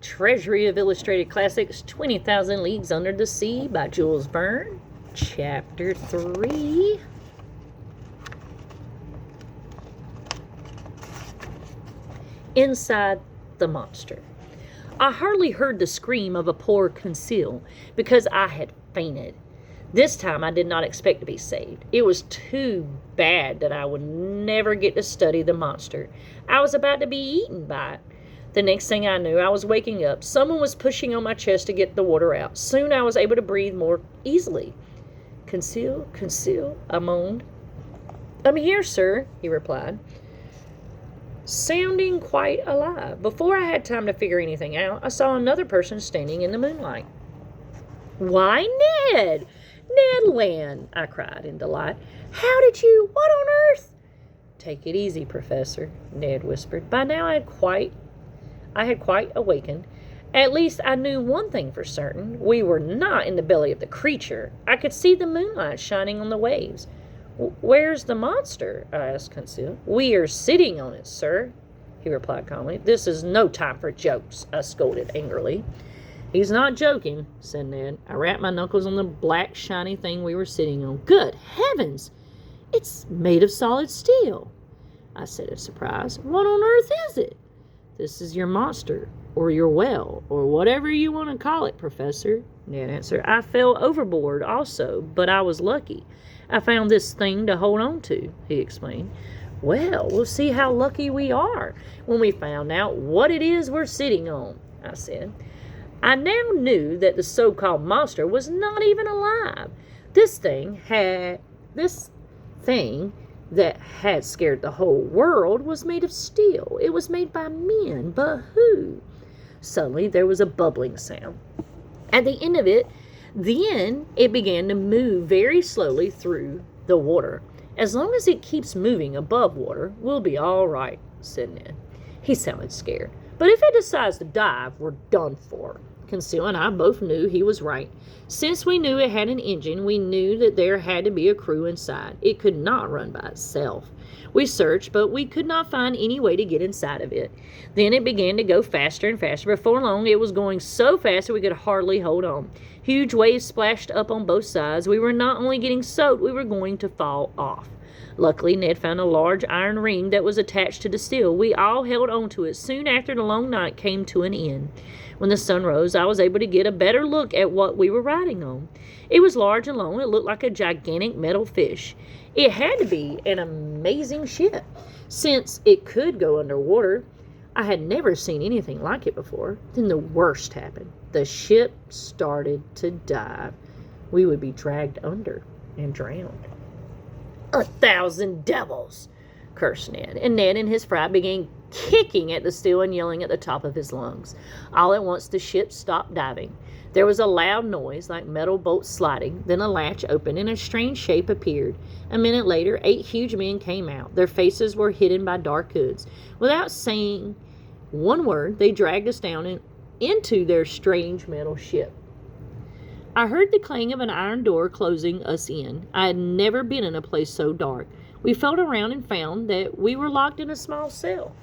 Treasury of Illustrated Classics, 20,000 Leagues Under the Sea by Jules Vern, Chapter 3. Inside the Monster. I hardly heard the scream of a poor Conseil because I had fainted. This time I did not expect to be saved. It was too bad that I would never get to study the monster. I was about to be eaten by it. The next thing I knew, I was waking up. Someone was pushing on my chest to get the water out. Soon I was able to breathe more easily. Conseil, Conseil, I moaned. I'm here, sir, he replied, sounding quite alive. Before I had time to figure anything out, I saw another person standing in the moonlight. Why, Ned! Ned Land, I cried in delight. How did you? What on earth? Take it easy, Professor, Ned whispered. By now I had quite awakened. At least I knew one thing for certain. We were not in the belly of the creature. I could see the moonlight shining on the waves. Where's the monster? I asked Conseil. We are sitting on it, sir, he replied calmly. This is no time for jokes, I scolded angrily. He's not joking, said Ned. I rapped my knuckles on the black, shiny thing we were sitting on. Good heavens! It's made of solid steel, I said in surprise. What on earth is it? This is your monster, or your well, or whatever you want to call it, Professor, Ned answered. I fell overboard also, but I was lucky. I found this thing to hold on to, he explained. Well, we'll see how lucky we are when we found out what it is we're sitting on, I said. I now knew that the so-called monster was not even alive. This thing that had scared the whole world was made of steel. It was made by men, but who? Suddenly there was a bubbling sound. At the end of it, then it began to move very slowly through the water. As long as it keeps moving above water, we'll be all right, said Ned. He sounded scared. But if it decides to dive, we're done for. Conseil and I both knew he was right. Since we knew it had an engine, we knew that there had to be a crew inside. It could not run by itself. We searched, but we could not find any way to get inside of it. Then it began to go faster and faster. Before long, it was going so fast that we could hardly hold on. Huge waves splashed up on both sides. We were not only getting soaked, we were going to fall off. Luckily, Ned found a large iron ring that was attached to the steel. We all held on to it. Soon after, the long night came to an end. When the sun rose, I was able to get a better look at what we were riding on. It was large and long. It looked like a gigantic metal fish. It had to be an amazing ship, since it could go underwater. I had never seen anything like it before. Then the worst happened. The ship started to dive. We would be dragged under and drowned. 1,000 devils, cursed Ned. And Ned in his fright began kicking at the steel and yelling at the top of his lungs. All at once the ship stopped diving. There was a loud noise like metal bolts sliding. Then a latch opened and a strange shape appeared. A minute later, 8 huge men came out. Their faces were hidden by dark hoods. Without saying one word, they dragged us down and into their strange metal ship. I heard the clang of an iron door closing us in. I had never been in a place so dark. We felt around and found that we were locked in a small cell.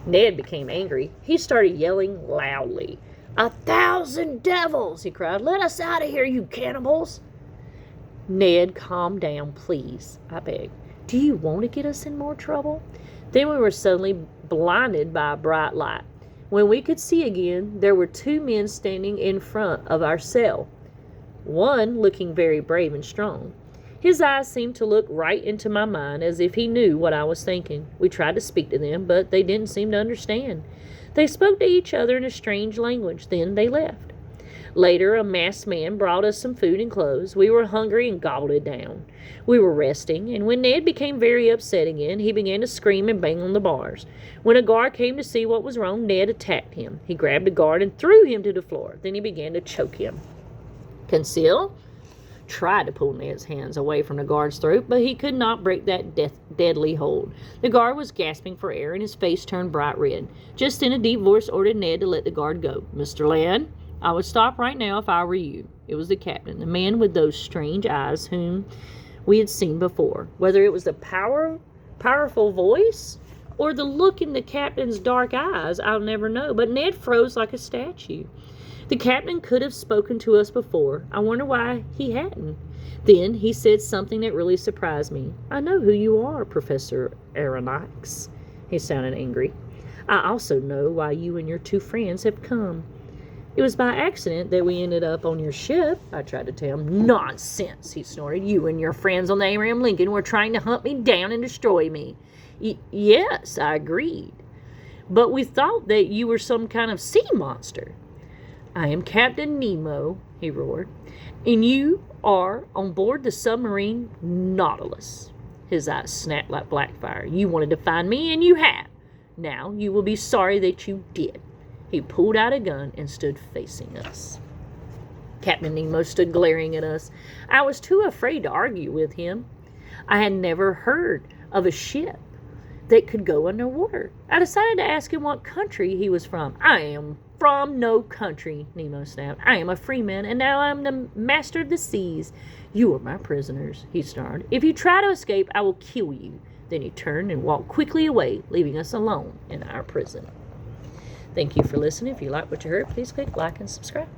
Ned became angry. He started yelling loudly. 1,000 devils, he cried. Let us out of here, you cannibals. Ned, calm down, please, I begged. Do you want to get us in more trouble? Then we were suddenly blinded by a bright light. When we could see again, there were 2 men standing in front of our cell, one looking very brave and strong. His eyes seemed to look right into my mind as if he knew what I was thinking. We tried to speak to them, but they didn't seem to understand. They spoke to each other in a strange language. Then they left. Later, a masked man brought us some food and clothes. We were hungry and gobbled it down. We were resting, and when Ned became very upset again, he began to scream and bang on the bars. When a guard came to see what was wrong, Ned attacked him. He grabbed the guard and threw him to the floor. Then he began to choke him. Conseil tried to pull Ned's hands away from the guard's throat, but he could not break that deadly hold. The guard was gasping for air, and his face turned bright red. Just then a deep voice ordered Ned to let the guard go. Mr. Land, I would stop right now if I were you. It was the captain, the man with those strange eyes whom we had seen before. Whether it was the powerful voice or the look in the captain's dark eyes, I'll never know, but Ned froze like a statue. The captain could have spoken to us before. I wonder why he hadn't. Then he said something that really surprised me. I know who you are, Professor Aronnax. He sounded angry. I also know why you and your 2 friends have come. It was by accident that we ended up on your ship, I tried to tell him. Nonsense, he snorted. You and your friends on the Abraham Lincoln were trying to hunt me down and destroy me. Yes, I agreed. But we thought that you were some kind of sea monster. I am Captain Nemo, he roared, and you are on board the submarine Nautilus. His eyes snapped like black fire. You wanted to find me, and you have. Now you will be sorry that you did. He pulled out a gun and stood facing us. Captain Nemo stood glaring at us. I was too afraid to argue with him. I had never heard of a ship that could go underwater. I decided to ask him what country he was from. I am from no country, Nemo snapped. I am a free man, and now I am the master of the seas. You are my prisoners, he snarled. If you try to escape, I will kill you. Then he turned and walked quickly away, leaving us alone in our prison. Thank you for listening. If you like what you heard, please click like and subscribe.